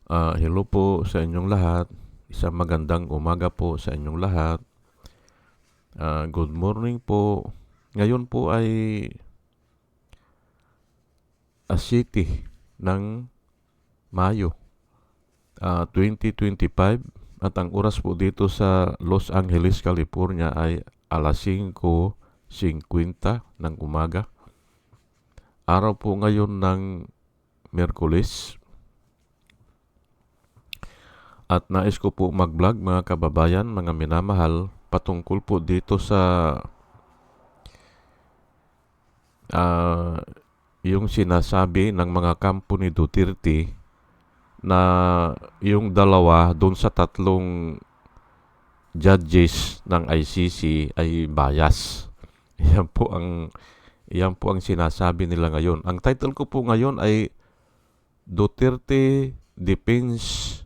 Hello po sa inyong lahat. Isang magandang umaga po sa inyong lahat. Good morning po. Ngayon po ay City ng Mayo 2025 at ang oras po dito sa Los Angeles, California ay alas 5:50 ng umaga. Araw po ngayon ng Miyerkules. At nais ko po mag-vlog mga kababayan, mga minamahal, patungkol po dito sa yung sinasabi ng mga kampo ni Duterte na yung dalawa doon sa tatlong judges ng ICC ay bias. Yan po ang sinasabi nila ngayon. Ang title ko po ngayon ay Duterte defends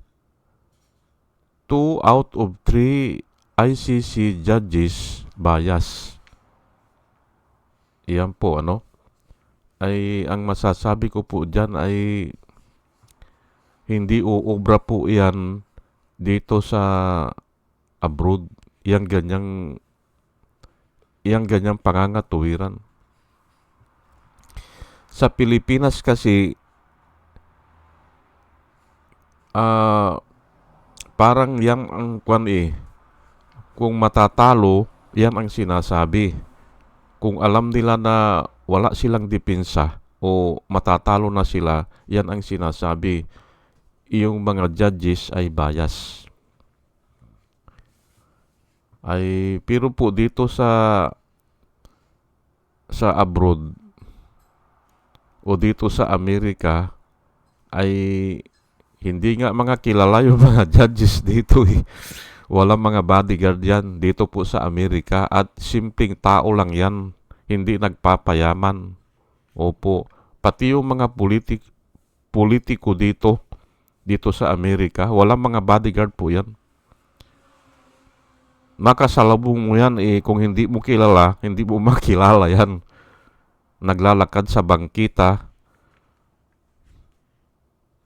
2 out of 3 ICC judges bias. Yan po ay ang masasabi ko po dyan ay hindi uubra po yan dito sa abroad. Yang ganyang pangangatuwiran. Sa Pilipinas kasi parang yang ang kung matatalo, yan ang sinasabi. Kung alam nila na wala silang depensa o matatalo na sila, yan ang sinasabi. Yung mga judges ay bias. Pero po dito sa abroad o dito sa Amerika ay hindi nga mga kilala yung mga judges dito eh. Walang mga bodyguard yan dito po sa Amerika at simpleng tao lang yan, hindi nagpapayaman. Opo, pati yung mga politiko dito sa Amerika, walang mga bodyguard po yan. Makasalubong mo yan kung hindi mo kilala, hindi mo makilala yan. Naglalakad sa bangkita,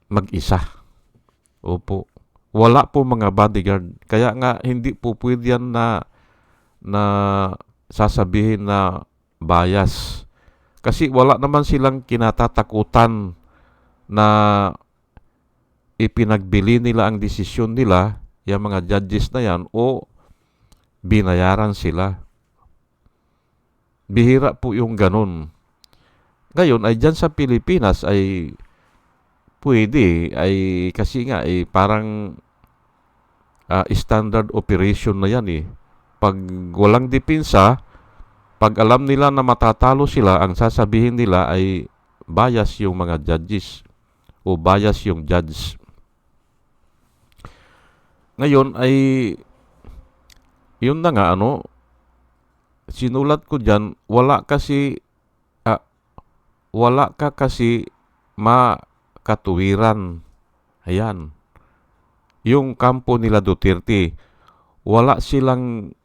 mag-isa. Opo. Wala po mga bodyguard. Kaya nga hindi po pwede yan na sasabihin na bias. Kasi wala naman silang kinatatakutan na ipinagbili nila ang desisyon nila, yung mga judges na yan, o binayaran sila. Bihira po yung ganun. Ngayon ay dyan sa Pilipinas ay pwede kasi nga parang standard operation na yan eh. Pag walang depensa, pag alam nila na matatalo sila, ang sasabihin nila ay bias yung mga judges o bias yung judge. Ngayon ay yun na nga sinulat ko dyan, wala ka kasi makatuwiran. Ayan. Yung kampo nila Duterte, wala silang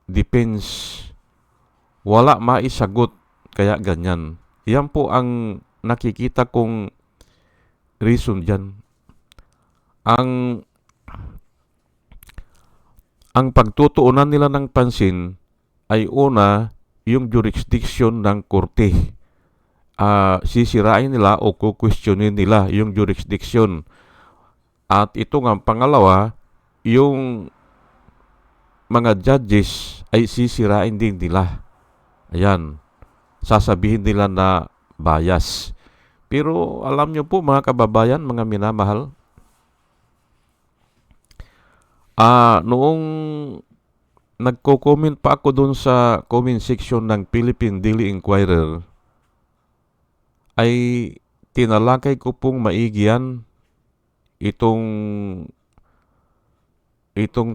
defense. Wala maisagot. Kaya ganyan. Yan po ang nakikita kong reason dyan. Ang pagtutuunan nila ng pansin ay una, yung jurisdiction ng korte. Sisirain nila o kukwestiyonin nila yung jurisdiction. At ito nga, pangalawa, yung mga judges ay sisirain din nila. Ayan, sasabihin nila na bias. Pero alam nyo po mga kababayan, mga minamahal, noong nagko-comment pa ako dun sa comment section ng Philippine Daily Inquirer, ay tinalakay ko pong maigi yan itong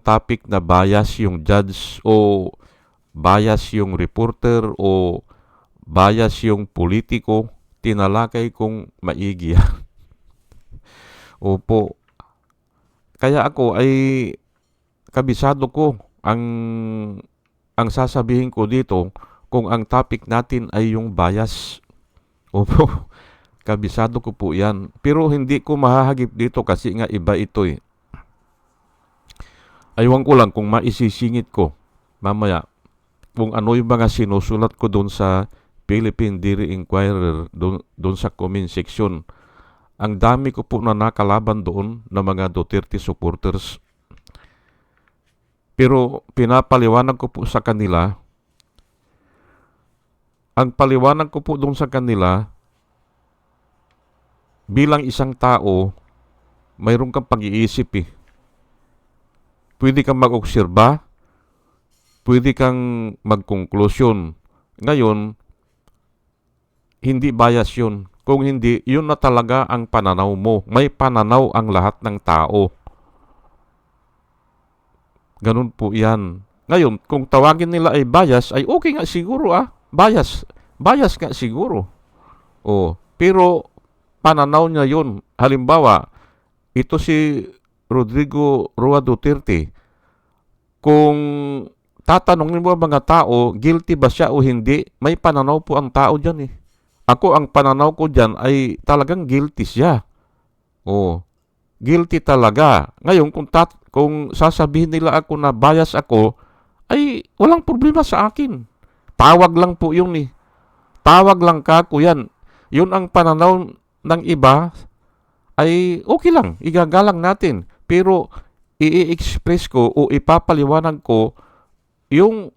topic na bias yung judge o bias yung reporter o bias yung politiko. Tinalakay kong maigi yan. Opo. Kaya ako ay kabisado ko ang sasabihin ko dito kung ang topic natin ay yung bias. Opo. Kabisado ko po yan. Pero hindi ko mahahagip dito kasi nga iba ito eh. Aywan ko lang kung maisisingit ko mamaya kung ano yung mga sinusulat ko doon sa Philippine Daily Inquirer, doon sa comment section. Ang dami ko po na nakalaban doon na mga Duterte supporters. Pero pinapaliwanag ko po sa kanila, ang paliwanag ko po doon sa kanila, bilang isang tao, mayroon kang pag-iisip eh. Pwede kang mag-obserba, pwede kang mag-conclusion. Ngayon, hindi bias yun. Kung hindi, yun na talaga ang pananaw mo. May pananaw ang lahat ng tao. Ganun po yan. Ngayon, kung tawagin nila ay bias, ay okay nga siguro Bias. Bias nga siguro. Pero pananaw niya yun. Halimbawa, ito si Rodrigo Roa Duterte. Kung tatanungin mo ang mga tao, guilty ba siya o hindi, may pananaw po ang tao dyan eh. Ako, ang pananaw ko dyan ay talagang guilty siya. Guilty talaga. Ngayon, kung sasabihin nila ako na bias ako, ay walang problema sa akin. Tawag lang po yun eh. Tawag lang kako yan. Yun ang pananaw ng iba, ay okay lang. Igagalang natin. Pero, i-express ko o ipapaliwanag ko yung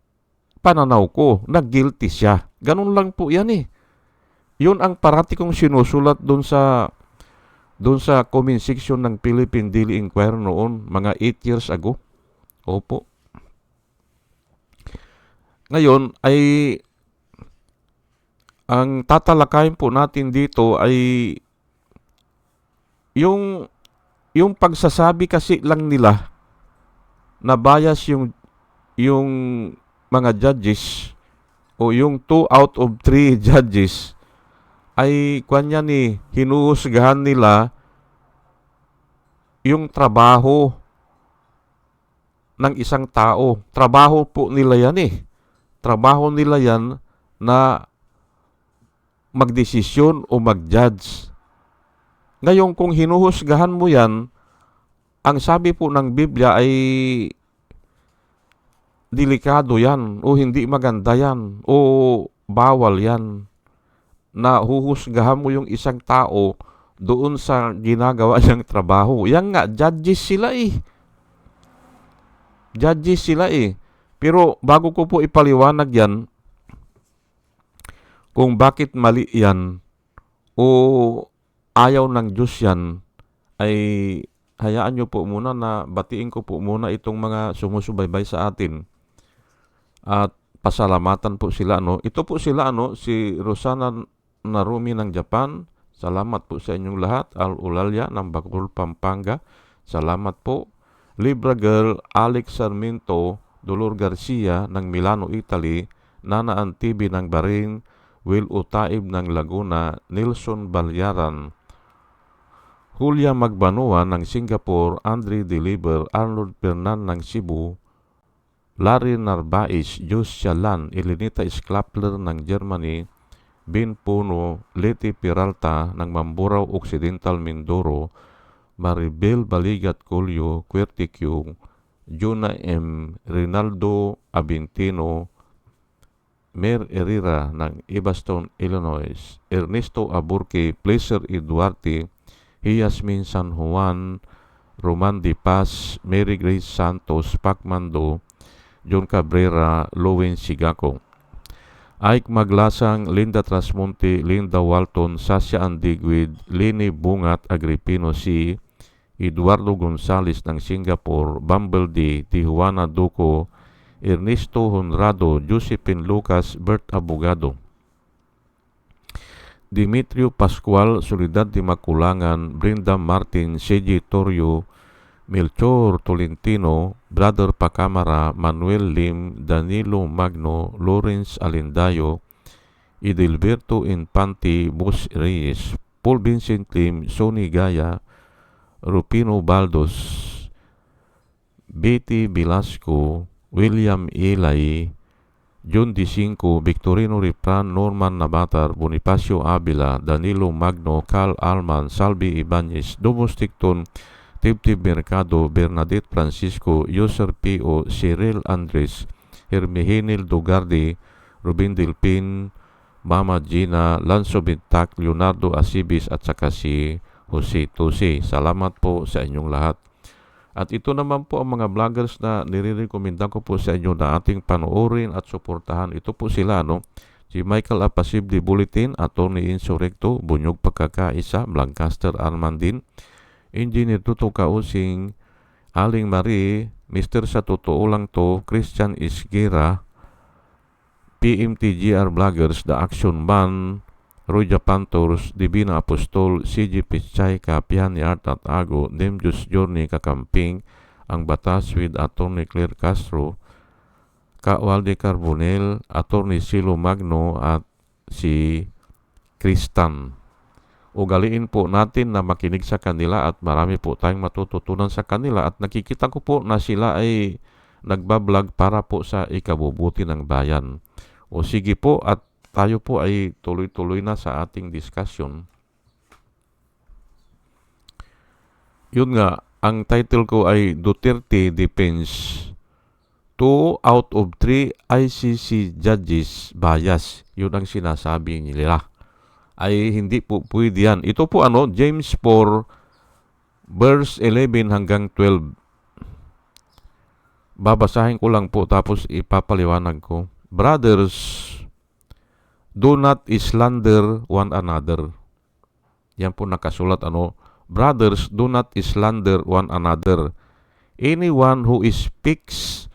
pananaw ko na guilty siya. Ganun lang po yan eh. Yun ang parati kong sinusulat doon sa comment section ng Philippine Daily Inquirer noon, mga 8 years ago. Opo. Ngayon ay ang tatalakayin po natin dito ay yung pagsasabi kasi lang nila na bias yung mga judges o yung 2 out of 3 judges ay hinuhusgahan nila yung trabaho ng isang tao. Trabaho po nila yan eh. Trabaho nila yan na magdesisyon o mag-judge. Ngayon, kung hinuhusgahan mo yan, ang sabi po ng Biblia ay delikado yan o hindi maganda yan o bawal yan na huhusgahan mo yung isang tao doon sa ginagawa niyang trabaho. Yan nga, judges sila eh. Judges sila eh. Pero bago ko po ipaliwanag yan, kung bakit mali yan o ayaw ng Diyos yan, ay hayaan nyo po muna na batiin ko po muna itong mga sumusubaybay sa atin. At pasalamatan po sila. Ito po sila, si Rosana Narumi ng Japan. Salamat po sa inyong lahat. Al Ulalya ng Bacol, Pampanga. Salamat po. Libra Girl, Alex Sarmiento, Dolor Garcia ng Milano, Italy. Nana Antibi ng Bahrain, Will Utaib ng Laguna, Nelson Balyaran, Julia Magbanua ng Singapore, Andre Deliver, Arnold Pernan ng Cebu, Larry Narbais, Jus Shalan, Elenita Sklapler ng Germany, Ben Puno, Leti Peralta ng Mamburao Occidental, Mindoro, Maribel Baligat Colio, Quertikyung, Juna M. Rinaldo Abintino, Mer Herrera ng Evanston, Illinois, Ernesto Aburque, Placer Eduarte, Yasmin San Juan, Roman Di Paz, Mary Grace Santos, Pacmando, John Cabrera, Lowen Sigako, Ike Maglasang, Linda Trasmonte, Linda Walton, Sasha Andigwid, Leni Bungat Agripino C., Eduardo Gonzales ng Singapore, Bumble D., Tijuana Duco, Ernesto Honrado, Josephine Lucas, Bert Abogado, Dimitrio Pascual, Soledad de Maculangan, Brenda Martin, C.J. Torrio, Melchor Tolentino, Brother Pacamara, Manuel Lim, Danilo Magno, Lawrence Alendayo, Edelberto Infante, Bus Reyes, Paul Vincent Lim, Sonny Gaya, Rupino Baldos, Betty Velasco, William Elay, June 5, Victorino Ripran, Norman Nabatar, Bonifacio Avila, Danilo Magno, Cal Alman, Salvi Ibanez, Domos Ticton, Tibtib Mercado, Bernadette Francisco, Yoser P.O., Cyril Andres, Hermihinil Dugardi, Rubin Dilpin, Mama Gina, Lanzo Bintak, Leonardo Asibis at saka si Jose Tose. Salamat po sa inyong lahat. At ito naman po ang mga vloggers na nire-recommenda ko po sa inyo na ating panoorin at suportahan. Ito po sila, no? Si Michael Apasibli Bulletin, Atty. Insurrecto, Bunyog Pagkakaisa, Lancaster Armandin, Engineer Tuto Kausing, Aling Marie, Mr. Sa Totoo Lang To, Christian Isguera, PMTGR Vloggers, The Action Man, Roy Japantors, Divina Apostol, CG Pichay, Kapihan ni Art at Ago, Demjus Journey Kakamping, Ang Batas with Atty. Claire Castro, Walde Carbonel, Atty. Silo Magno at si Kristan. Ugaliin po natin na makinig sa kanila at marami po tayong matututunan sa kanila at nakikita ko po na sila ay nagbablog para po sa ikabubuti ng bayan. O sige po at tayo po ay tuloy-tuloy na sa ating discussion. Yun nga, ang title ko ay Duterte Defends 2 out of 3 ICC judges bias. Yun ang sinasabi nila. Ay hindi po pwede yan. Ito po James 4 verse 11 hanggang 12. Babasahin ko lang po tapos ipapaliwanag ko. Brothers, do not slander one another. Yan po nakasulat Brothers, do not slander one another. Anyone who speaks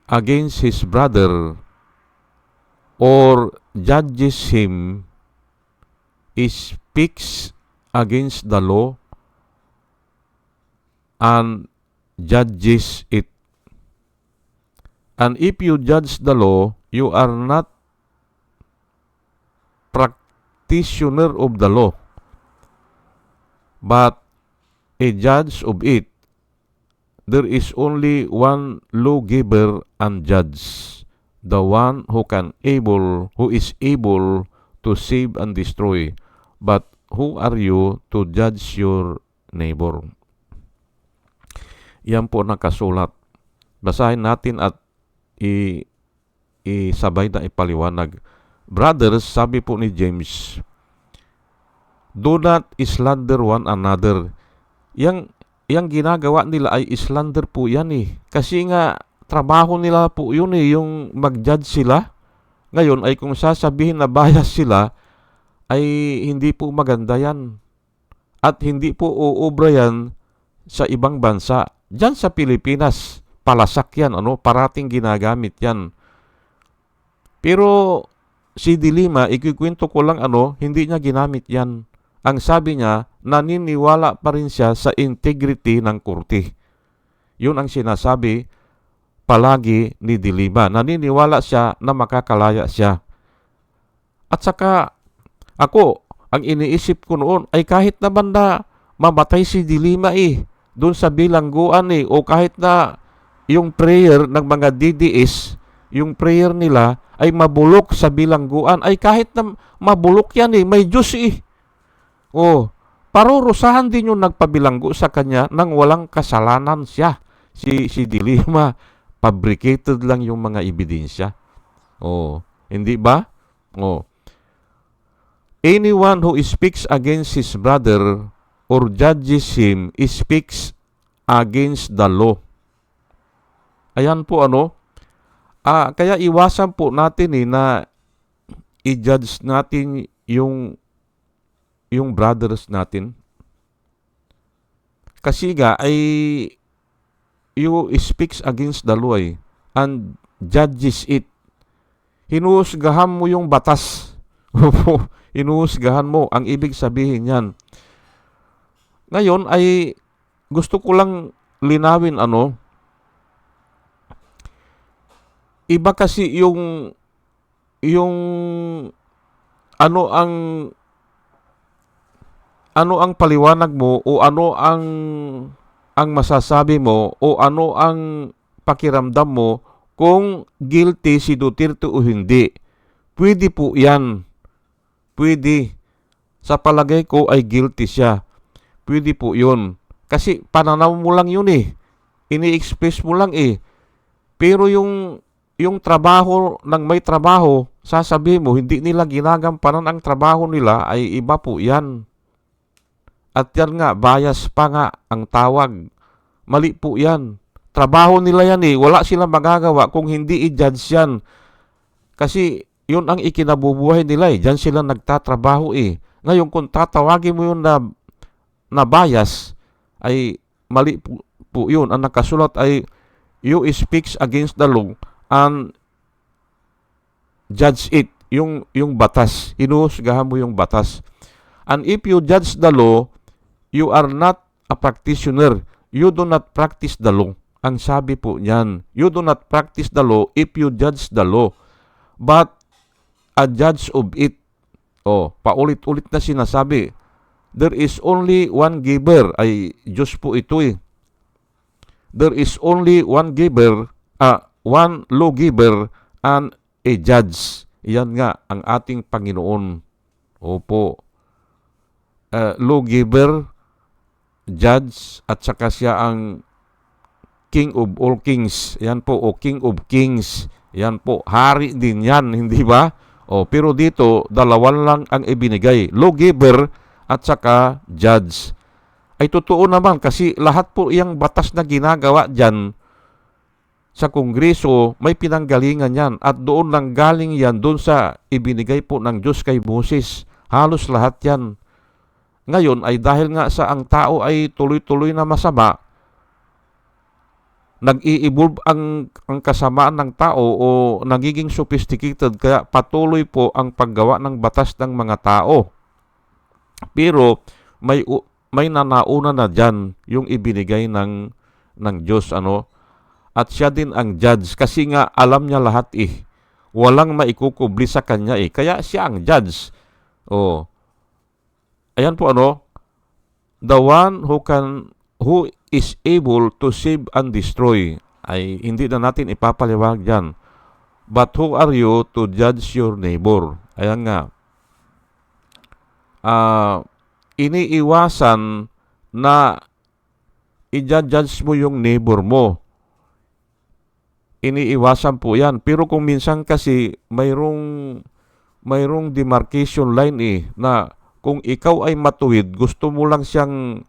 against his brother or judges him speaks against the law and judges it. And if you judge the law, you are not practitioner of the law, but a judge of it. There is only one lawgiver and judge, the one who is able to save and destroy. But who are you to judge your neighbor? Yan po nakasulat. Basahin natin at isabay na ipaliwanag. Brothers, sabi po ni James, do not slander one another. Yang ginagawa nila ay slander po yan Kasi nga, trabaho nila po yun yung mag-judge sila. Ngayon ay kung sasabihin na bias sila, ay hindi po maganda yan. At hindi po uubra yan sa ibang bansa. Diyan sa Pilipinas, palasak yan, parating ginagamit yan. Pero si Dilima, ikikwento ko lang hindi niya ginamit yan. Ang sabi niya, naniniwala pa rin siya sa integrity ng korte. Yun ang sinasabi palagi ni Dilima. Naniniwala siya na makakalaya siya. At saka, ako, ang iniisip ko noon ay kahit naman na mamatay si Dilima doon sa bilangguan o kahit na yung prayer ng mga DDS, yung prayer nila ay mabulok sa bilangguan, ay kahit na mabulok yan may Diyos parurusahan din yung nagpabilanggo sa kanya nang walang kasalanan siya. Si Dilima, fabricated lang yung mga ebidensya. Hindi ba? Anyone who speaks against his brother or judges him speaks against the law. Ayan po kaya iwasan po natin na i-judge natin yung brothers natin. Kasi ay you speaks against the law and judges it. Hinuhusgahan mo yung batas. Hinuhusgahan mo. Ang ibig sabihin yan. Ngayon ay gusto ko lang linawin iba kasi yung ano ang paliwanag mo o ano ang masasabi mo o ano ang pakiramdam mo kung guilty si Duterte o hindi. Pwede po yan. Pwede. Sa palagay ko ay guilty siya. Pwede po yun. Kasi pananaw mo lang yun eh. Ini-express mo lang eh. Pero yung trabaho ng may trabaho, sasabihin mo, hindi nila ginagampanan ang trabaho nila, ay iba po yan. At yan nga, bias pa nga ang tawag. Mali po yan. Trabaho nila yan eh. Wala silang magagawa kung hindi i-judge yan. Kasi yun ang ikinabubuhay nila eh. Diyan sila nagtatrabaho eh. Ngayon, kung tatawagin mo yun na bias, ay mali po yun. Ang nakasulat ay you speaks against the law and judge it. Yung batas. Hinuhusgahan mo yung batas. And if you judge the law, you are not a practitioner. You do not practice the law. Ang sabi po niyan, you do not practice the law if you judge the law, but a judge of it. Paulit-ulit na sinasabi. There is only one giver. Ay, Diyos po ito eh. There is only one giver, one lawgiver and a judge. Yan nga ang ating Panginoon. Opo. Lawgiver, judge, at saka siya ang King of all kings. Yan po, King of kings. Yan po, hari din yan, hindi ba? Pero dito, dalawa lang ang ibinigay. Lawgiver at saka judge. Ay totoo naman kasi lahat po iyang batas na ginagawa dyan sa Kongreso, may pinanggalingan yan. At doon lang galing yan, doon sa ibinigay po ng Diyos kay Moses. Halos lahat yan. Ngayon ay dahil nga sa ang tao ay tuloy-tuloy na masama, nag-i-evolve ang kasamaan ng tao o nagiging sophisticated, kaya patuloy po ang paggawa ng batas ng mga tao. Pero may nanauna na dyan yung ibinigay ng Diyos, at siya din ang judge kasi nga alam niya lahat eh. Walang maikukubli sa kanya eh. Kaya siya ang judge. Ayan po the one who is able to save and destroy. Ay hindi na natin ipapaliwanag dyan. But who are you to judge your neighbor? Ayan nga. Iniiwasan na i-judge mo yung neighbor mo. Iniiwasan po yan. Pero kung minsan kasi mayroong demarcation line eh, na kung ikaw ay matuwid, gusto mo lang siyang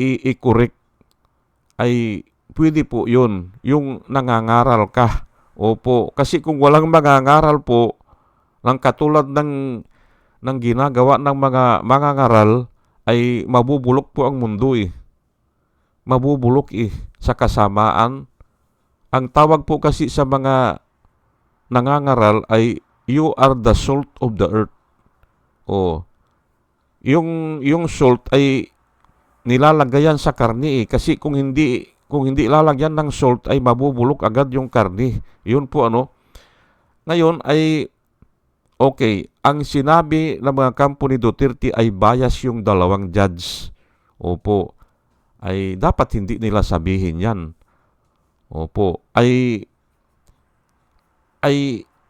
i-correct, ay pwede po yun. Yung nangangaral ka. Opo. Kasi kung walang mangangaral po, ng katulad ng ginagawa ng mga mangangaral, ay mabubulok po ang mundo eh. Mabubulok eh sa kasamaan. Ang tawag po kasi sa mga nangangaral ay you are the salt of the earth. Yung salt ay nilalagayan sa karne eh. Kasi kung hindi lalagyan ng salt ay mabubulok agad yung karne. Yun po Ngayon ay okay, ang sinabi ng mga kampo ni Duterte ay bias yung dalawang judge. Opo. Ay dapat hindi nila sabihin yan. Opo. Ay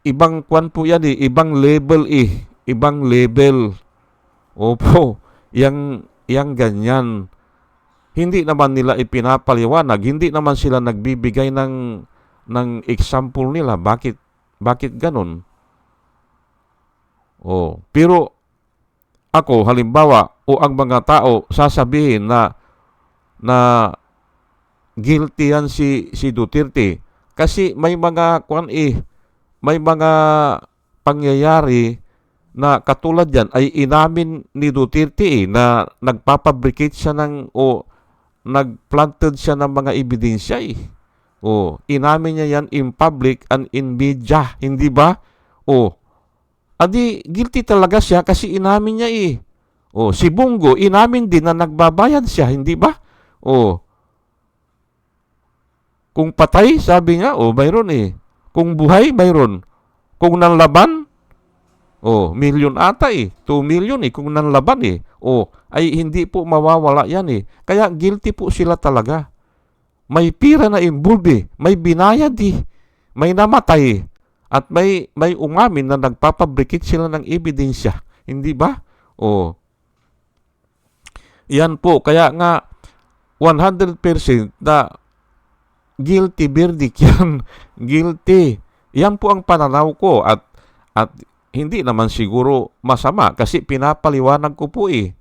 ibang kwan po yan eh. Ibang level eh. Ibang level. Opo. Yang ganyan. Hindi naman nila ipinapaliwanag. Hindi naman sila nagbibigay ng example nila. Bakit ganun? Pero ako, halimbawa, ang mga tao sasabihin na guilty yan si Duterte. Kasi may mga may mga pangyayari na katulad yan ay inamin ni Duterte na nagpapabricate siya nagplanted siya ng mga ebidensya eh. Inamin niya yan in public and in media, hindi ba? Adi guilty talaga siya kasi inamin niya eh. Si Bongo, inamin din na nagbabayad siya, hindi ba? Kung patay, sabi niya, mayroon eh. Kung buhay, mayroon. Kung nanlaban, milyon ata eh. 2 million eh, kung nanlaban eh. Ay hindi po mawawala yan eh. Kaya guilty po sila talaga. May pira na involved eh. May binayad eh. may namatay at may umamin na nagpapabrikit sila ng ebidensya. Hindi ba? O, yan po. Kaya nga, 100% na guilty verdict yan. Guilty. Yan po ang pananaw ko at hindi naman siguro masama kasi pinapaliwanag ko po eh.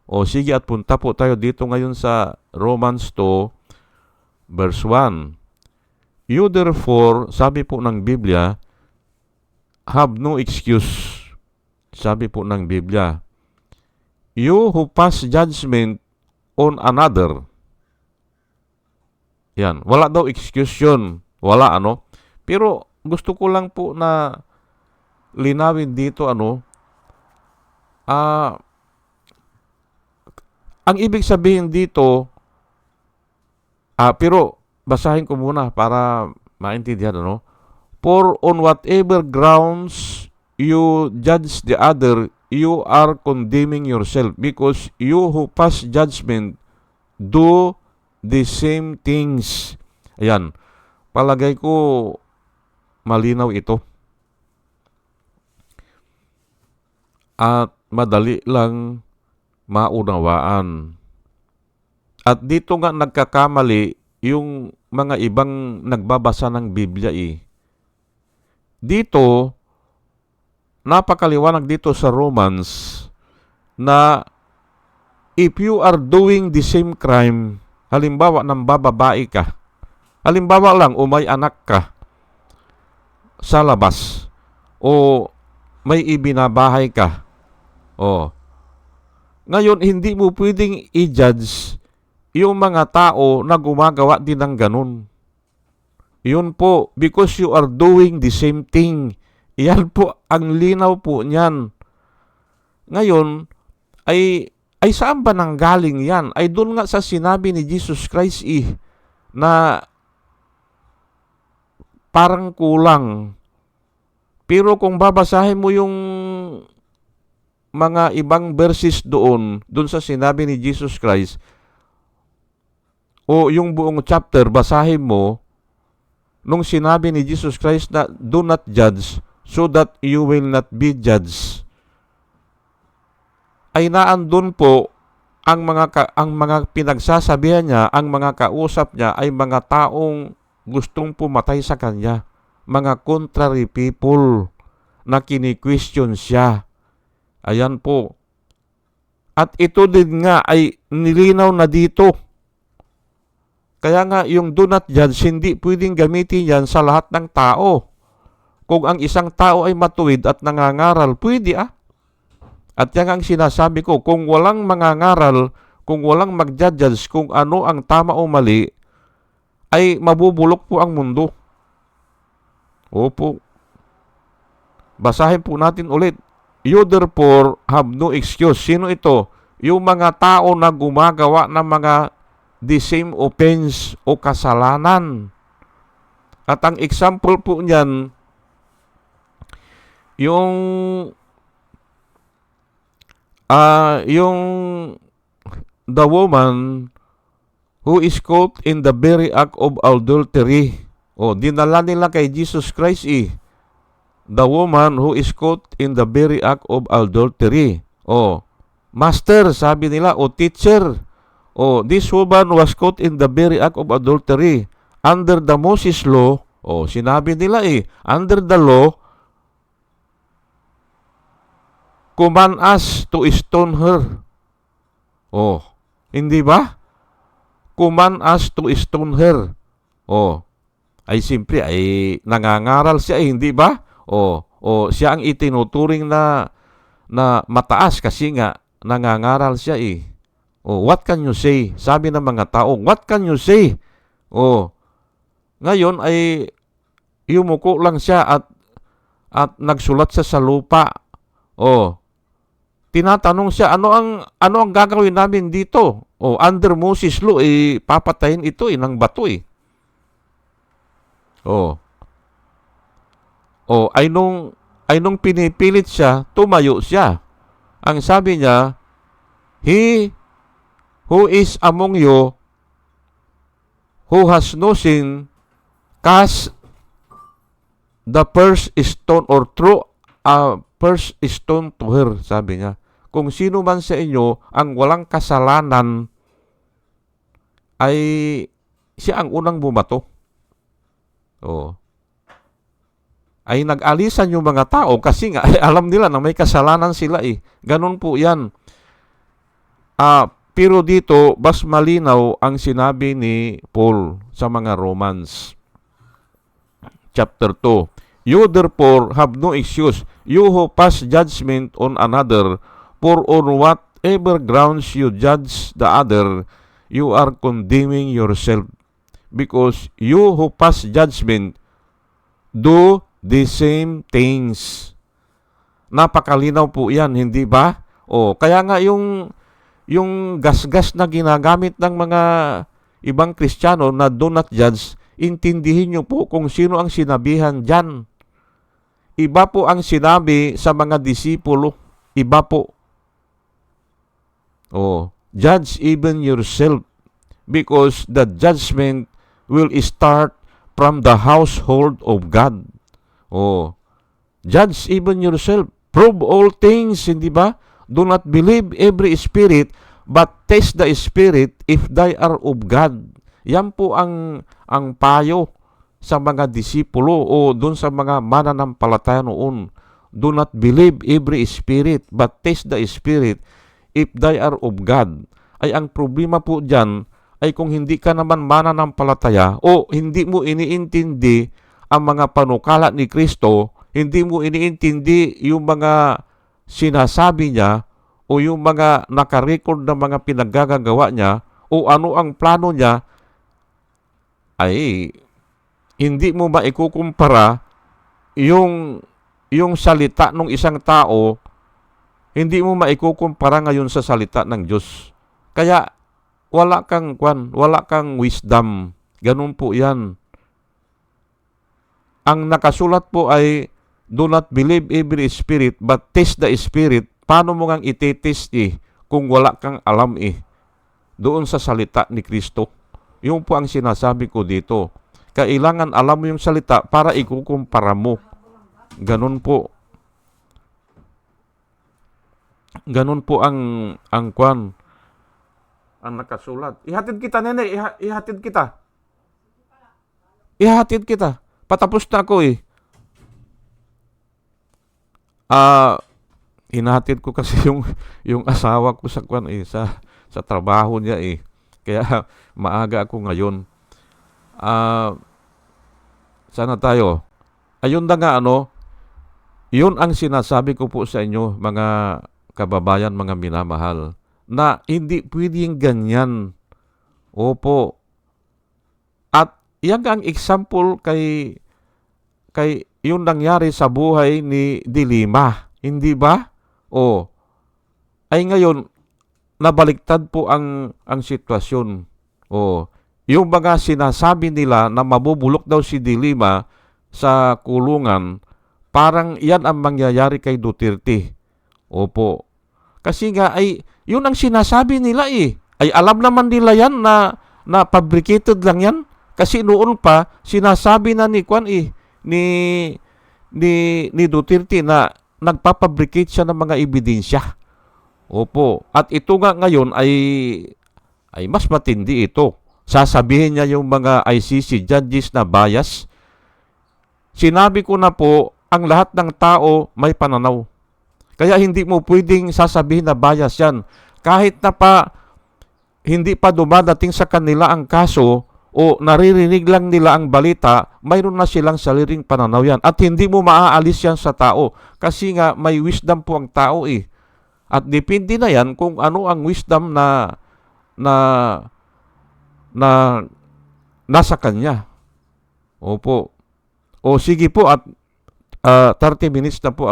O sige at punta po tayo dito ngayon sa Romans 2 verse 1. You therefore, sabi po ng Biblia, have no excuse. Sabi po ng Biblia, you who pass judgment on another. Yan, wala daw excuse yun. Wala ano. Pero gusto ko lang po na linawin dito ang ibig sabihin dito, pero basahin ko muna para maintindihan For on whatever grounds you judge the other, you are condemning yourself because you who pass judgment do the same things. Ayan. Palagay ko malinaw ito. At madali lang maunawaan. At dito nga nagkakamali yung mga ibang nagbabasa ng Biblia eh. Dito, napakaliwanag dito sa Romans na if you are doing the same crime, halimbawa nang bababae ka, halimbawa lang may anak ka sa labas o may ibinabahay ka, ngayon hindi mo pwedeng i-judge yung mga tao na gumagawa din ng ganun. Yun po, because you are doing the same thing. Yan po, ang linaw po niyan. Ngayon, ay saan ba nanggaling yan? Ay doon nga sa sinabi ni Jesus Christ na parang kulang. Pero kung babasahin mo yung mga ibang verses doon sa sinabi ni Jesus Christ, o yung buong chapter, basahin mo, nung sinabi ni Jesus Christ na do not judge so that you will not be judged, ay naandun po ang mga pinagsasabihan niya, ang mga kausap niya ay mga taong gustong pumatay sa kanya, mga contrary people na kini-question siya. Ayan po. At ito din nga ay nilinaw na dito. Kaya nga, yung do not judge, hindi pwedeng gamitin yan sa lahat ng tao. Kung ang isang tao ay matuwid at nangangaral, pwede At yan ang sinasabi ko, kung walang mangangaral, kung walang mag-judge kung ano ang tama o mali, ay mabubulok po ang mundo. Opo. Basahin po natin ulit. You therefore have no excuse. Sino ito? Yung mga tao na gumagawa ng mga the same offense o kasalanan. At ang example po niyan, yung the woman who is caught in the very act of adultery. Dinala nila kay Jesus Christ the woman who is caught in the very act of adultery. Master, sabi nila, teacher, this woman was caught in the very act of adultery. Under the Moses law, sinabi nila under the law, command us to stone her. Hindi ba? Command us to stone her. Ay simple, ay nangangaral siya, hindi ba? Siya ang itinuturing na mataas kasi nga nangangaral siya what can you say? Sabi ng mga tao, what can you say? Ngayon ay yumuko lang siya at nagsulat siya sa lupa. Tinatanong siya, ano ang gagawin namin dito? Under Moses law, papatayin ito ng bato ay nung pinipilit siya, tumayo siya. Ang sabi niya, he who is among you who has no sin, cast the first stone or throw a first stone to her, sabi niya. Kung sino man sa inyo ang walang kasalanan ay siya ang unang bumato. Oh. Ay nag-alisan yung mga tao kasi nga alam nila na may kasalanan sila eh. Ganun po yan. Pero dito, mas malinaw ang sinabi ni Paul sa mga Romans. Chapter 2. You therefore have no excuse, you who pass judgment on another, for on whatever grounds you judge the other, you are condemning yourself, because you who pass judgment do the same things. Napakalinaw po yan, hindi ba? Kaya nga yung gasgas na ginagamit ng mga ibang Kristiyano na do not judge, intindihin nyo po kung sino ang sinabihan dyan. Iba po ang sinabi sa mga disipulo. Iba po. Judge even yourself, because the judgment will start from the household of God. Judge even yourself. Prove all things, hindi ba? Do not believe every spirit, but test the spirit if they are of God. Yan po ang payo sa mga disipulo o dun sa mga mananampalataya noon. Do not believe every spirit, but test the spirit if they are of God. Ay ang problema po dyan ay kung hindi ka naman mananampalataya o hindi mo iniintindi ang mga panukala ni Kristo, hindi mo iniintindi yung mga sinasabi niya o yung mga nakarecord na mga pinaggagawa niya o ano ang plano niya, ay hindi mo maikukumpara yung salita ng isang tao, hindi mo maikukumpara ngayon sa salita ng Diyos. Kaya wala kang wisdom. Ganun po 'yan. Ang nakasulat po ay do not believe every spirit, but test the spirit. Paano mo ngang itetest kung wala kang alam doon sa salita ni Kristo? Yung po ang sinasabi ko dito. Kailangan alam mo yung salita para ikukumpara mo. Ganun po. Ganun po ang nakasulat. Ihatid kita, nene. Ihatid kita. Ihatid kita. Patapos na ako Hinahatid ko kasi yung asawa ko sa trabaho niya Kaya maaga ako ngayon. Sana tayo. Ayun na nga yun ang sinasabi ko po sa inyo, mga kababayan, mga minamahal, na hindi pwedeng ganyan. Opo. At yan ang example kay yung nangyari sa buhay ni Dilima. Hindi ba? Ay ngayon, nabaliktad po ang sitwasyon. Yung mga sinasabi nila na mabubulok daw si Dilima sa kulungan, parang yan ang mangyayari kay Duterte. Opo. Kasi nga ay yun ang sinasabi nila Ay alam naman nila yan na fabricated lang yan. Kasi noon pa sinasabi na ni Duterte na nagpapabricate siya ng mga ebidensya. Opo. At ito nga ngayon ay mas matindi ito. Sasabihin niya yung mga ICC judges na bias. Sinabi ko na po, ang lahat ng tao may pananaw. Kaya hindi mo pwedeng sasabihin na bias yan. Kahit na hindi pa dumadating sa kanila ang kaso o naririnig lang nila ang balita, mayroon na silang sariling pananaw yan. At hindi mo maaalis yan sa tao. Kasi nga may wisdom po ang tao At depende na yan kung ano ang wisdom na nasa kanya. Opo. Sige po at 30 minutes na po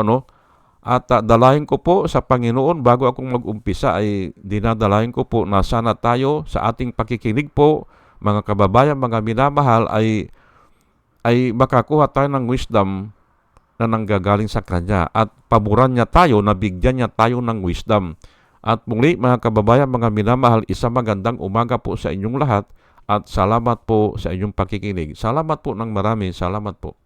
at dalahin ko po sa Panginoon bago akong mag-umpisa ay dinadalahin ko po na sana tayo sa ating pakikinig po, mga kababayan, mga minamahal, ay makakuha tayo ng wisdom na nanggagaling sa Kanya at paboran niya tayo, nabigyan niya tayo ng wisdom. At muli, mga kababayan, mga minamahal, isang magandang umaga po sa inyong lahat at salamat po sa inyong pakikinig. Salamat po ng marami. Salamat po.